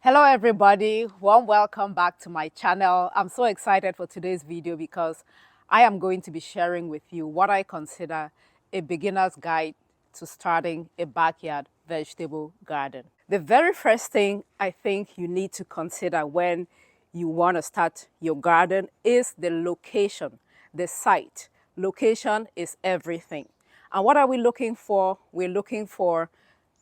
Hello everybody, warm welcome back to my channel. I'm so excited for today's video because I am going to be sharing with you what I consider a beginner's guide to starting a backyard vegetable garden. The very first thing I think you need to consider when you want to start your garden is the location, the site. Location is everything. And what are we looking for? We're looking for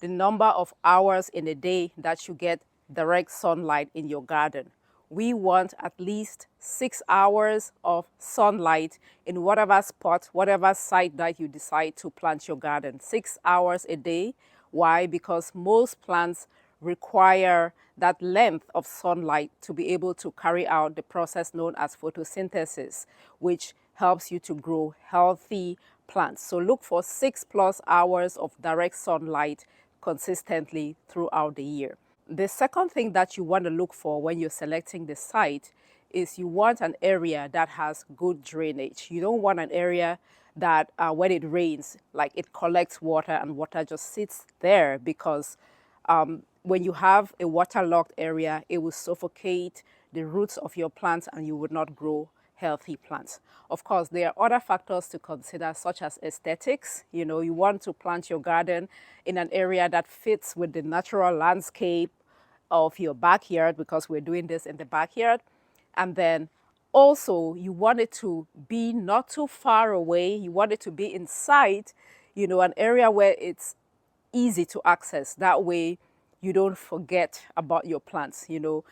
the number of hours in a day that you get direct sunlight in your garden. We want at least 6 hours of sunlight in whatever spot, whatever site that you decide to plant your garden. 6 hours a day. Why? Because most plants require that length of sunlight to be able to carry out the process known as photosynthesis, which helps you to grow healthy plants. So look for 6+ hours of direct sunlight consistently throughout the year. The second thing that you want to look for when you're selecting the site is you want an area that has good drainage. You don't want an area that when it rains, like it collects water and water just sits there, because when you have a waterlogged area, it will suffocate the roots of your plants and you would not grow healthy plants. Of course, there are other factors to consider, such as aesthetics. You know, you want to plant your garden in an area that fits with the natural landscape of your backyard, because we're doing this in the backyard. And then also you want it to be not too far away. You want it to be in sight, you know, an area where it's easy to access. That way you don't forget about your plants. You know,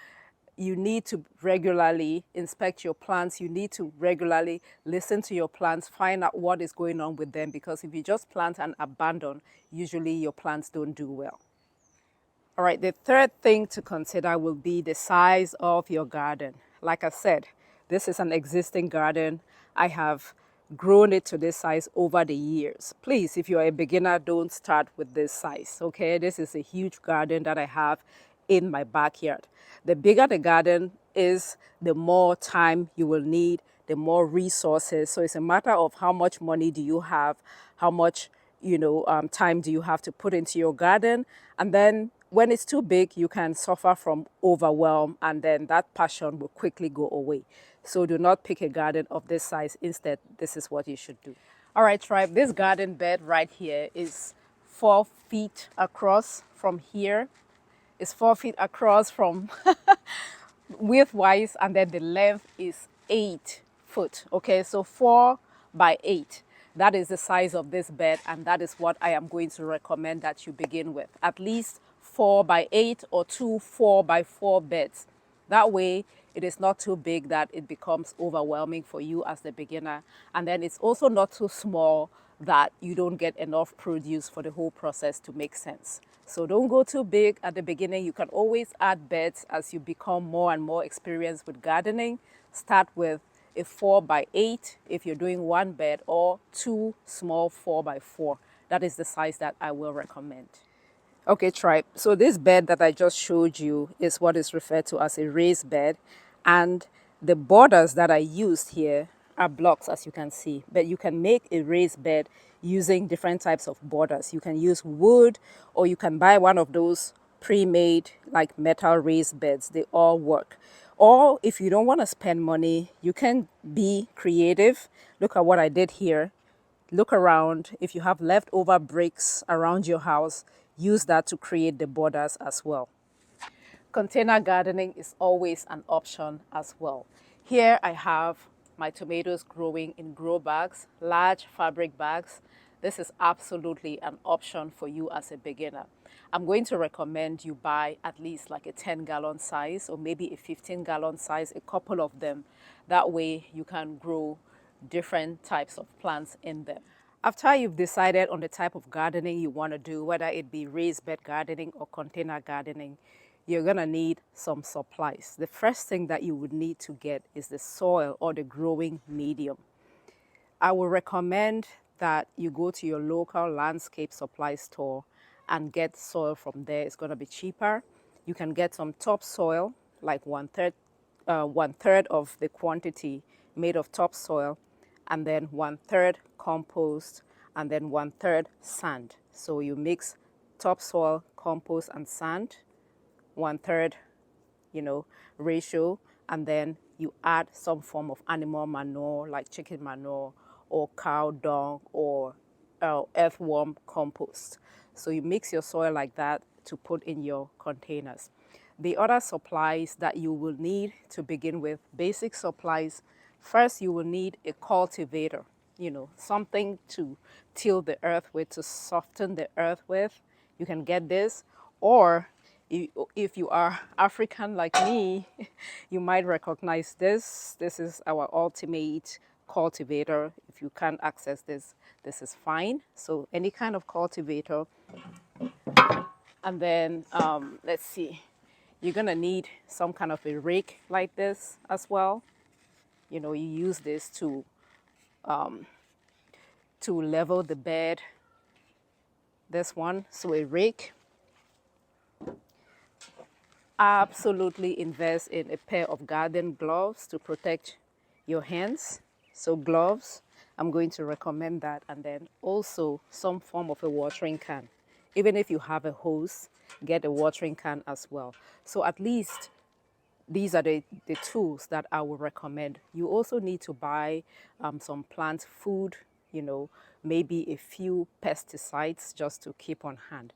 you need to regularly inspect your plants. You need to regularly listen to your plants, find out what is going on with them, because if you just plant and abandon, usually your plants don't do well. All right, the third thing to consider will be the size of your garden. Like I said, this is an existing garden. I have grown it to this size over the years. Please, if you're a beginner, don't start with this size, okay? This is a huge garden that I have in my backyard. The bigger the garden is, the more time you will need, the more resources. So it's a matter of how much money do you have, how much time do you have to put into your garden. And then when it's too big, you can suffer from overwhelm, and then that passion will quickly go away. So do not pick a garden of this size. Instead, this is what you should do. All right, tribe, this garden bed right here is 4 feet across from here. It's 4 feet across from width-wise, and then the length is 8 foot. Okay, so 4 by 8. That is the size of this bed, and that is what I am going to recommend that you begin with. At least 4 by 8 or 2 4 by 4 beds. That way, it is not too big that it becomes overwhelming for you as the beginner. And then it's also not too small that you don't get enough produce for the whole process to make sense. So don't go too big at the beginning. You can always add beds as you become more and more experienced with gardening. Start with a 4 by 8 if you're doing one bed, or 2 small 4 by 4. That is the size that I will recommend. Okay, tribe. So this bed that I just showed you is what is referred to as a raised bed. And the borders that I used here are blocks, as you can see. But you can make a raised bed using different types of borders. You can use wood, or you can buy one of those pre-made like metal raised beds. They all work. Or if you don't want to spend money, you can be creative. Look at what I did here. Look around. If you have leftover bricks around your house, use that to create the borders as well. Container gardening is always an option as well. Here I have my tomatoes growing in grow bags, large fabric bags. This is absolutely an option for you as a beginner. I'm going to recommend you buy at least like a 10-gallon size, or maybe a 15-gallon size, a couple of them. That way you can grow different types of plants in them. After you've decided on the type of gardening you want to do, whether it be raised bed gardening or container gardening, you're going to need some supplies. The first thing that you would need to get is the soil or the growing medium. I would recommend that you go to your local landscape supply store and get soil from there. It's going to be cheaper. You can get some topsoil, like one third of the quantity made of topsoil, and then 1/3 compost, and then 1/3 sand. So you mix topsoil, compost, and sand, 1/3 ratio, and then you add some form of animal manure like chicken manure or cow dung or earthworm compost. So you mix your soil like that to put in your containers. The other supplies that you will need to begin with, basic supplies, first you will need a cultivator, something to till the earth with, to soften the earth with. You can get this, or if you are African like me, you might recognize this. This is our ultimate cultivator. If you can't access this, this is fine. So any kind of cultivator. And then let's see, you're gonna need some kind of a rake like this as well. You use this to level the bed. This one, so a rake. Absolutely invest in a pair of garden gloves to protect your hands. So gloves, I'm going to recommend that. And then also some form of a watering can. Even if you have a hose, get a watering can as well. So at least these are the tools that I would recommend. You also need to buy some plant food, maybe a few pesticides just to keep on hand.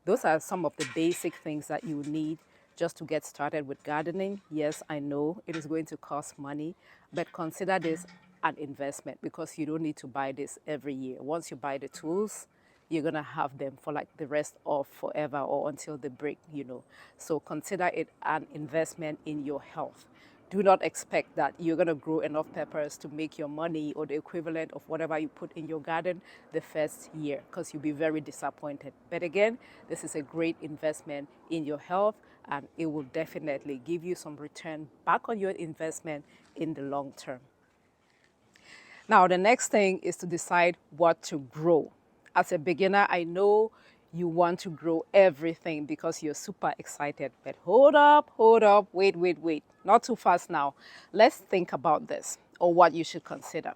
Those are some of the basic things that you need just to get started with gardening. Yes, I know it is going to cost money, but consider this an investment because you don't need to buy this every year. Once you buy the tools, you're going to have them for like the rest of forever or until they break. So consider it an investment in your health. Do not expect that you're going to grow enough peppers to make your money or the equivalent of whatever you put in your garden the first year, because you'll be very disappointed. But again, this is a great investment in your health, and it will definitely give you some return back on your investment in the long term. Now, the next thing is to decide what to grow. As a beginner, I know you want to grow everything because you're super excited. But hold up, wait. Not too fast now. Let's think about this or what you should consider.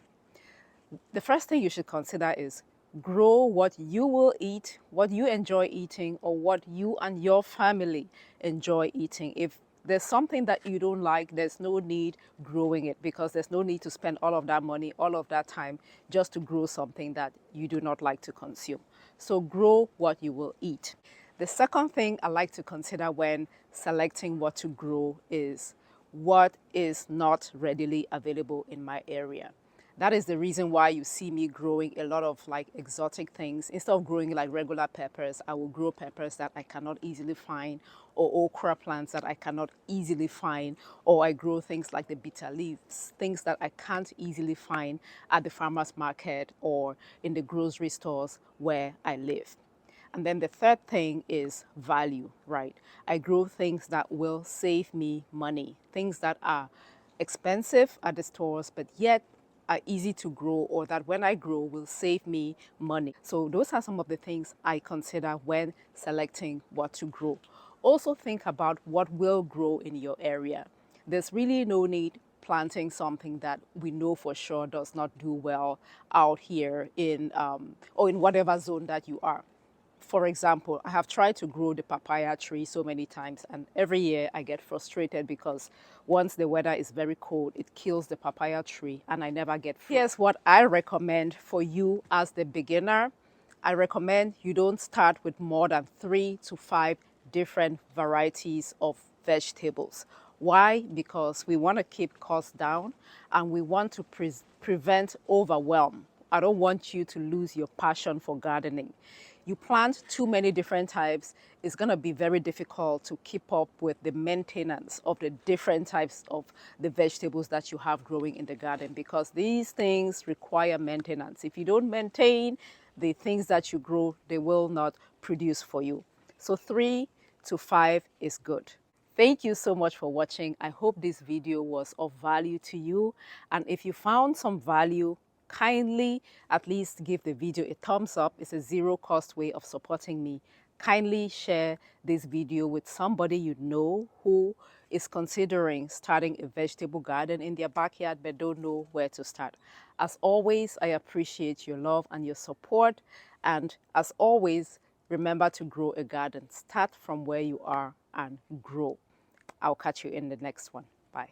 The first thing you should consider is grow what you will eat, what you enjoy eating, or what you and your family enjoy eating. If there's something that you don't like, there's no need growing it because there's no need to spend all of that money, all of that time just to grow something that you do not like to consume. So grow what you will eat. The second thing I like to consider when selecting what to grow is what is not readily available in my area. That is the reason why you see me growing a lot of like exotic things. Instead of growing like regular peppers, I will grow peppers that I cannot easily find, or okra plants that I cannot easily find, or I grow things like the bitter leaves, things that I can't easily find at the farmer's market or in the grocery stores where I live. And then the third thing is value, right? I grow things that will save me money, things that are expensive at the stores, but yet are easy to grow, or that when I grow will save me money. So those are some of the things I consider when selecting what to grow. Also think about what will grow in your area. There's really no need planting something that we know for sure does not do well out here in or in whatever zone that you are. For example, I have tried to grow the papaya tree so many times, and every year I get frustrated because once the weather is very cold, it kills the papaya tree and I never get fruit. Here's what I recommend for you as the beginner. I recommend you don't start with more than 3 to 5 different varieties of vegetables. Why? Because we want to keep costs down and we want to prevent overwhelm. I don't want you to lose your passion for gardening. You plant too many different types, it's going to be very difficult to keep up with the maintenance of the different types of the vegetables that you have growing in the garden, because these things require maintenance. If you don't maintain the things that you grow, they will not produce for you. So 3 to 5 is good. Thank you so much for watching. I hope this video was of value to you. And if you found some value, kindly at least give the video a thumbs up. It's a zero cost way of supporting me. Kindly share this video with somebody you know who is considering starting a vegetable garden in their backyard but don't know where to start. As always, I appreciate your love and your support. And as always, remember to grow a garden. Start from where you are and grow. I'll catch you in the next one. Bye.